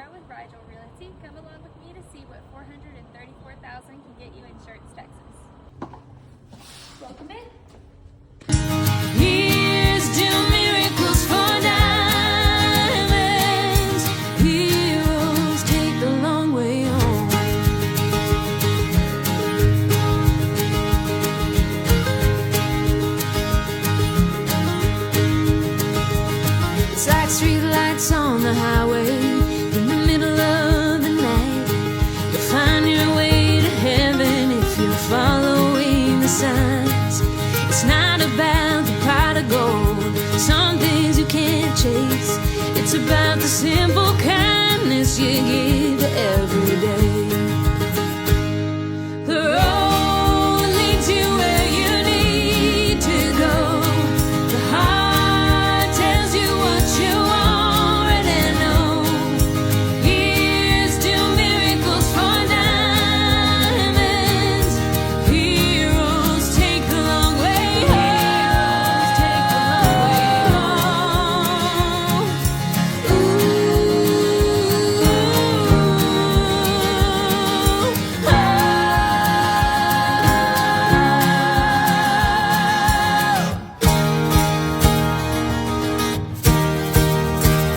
Sarah with Rigel Realty. Come along with me to see what $434,000 can get you in Schertz, Texas. Welcome in. Here's do miracles for diamonds. Heroes take the long way home. It's like street lights on the highway in the middle of the night. You'll find your way to heaven if you're following the signs. It's not about the pot of gold, some things you can't chase. It's about the simple kindness you give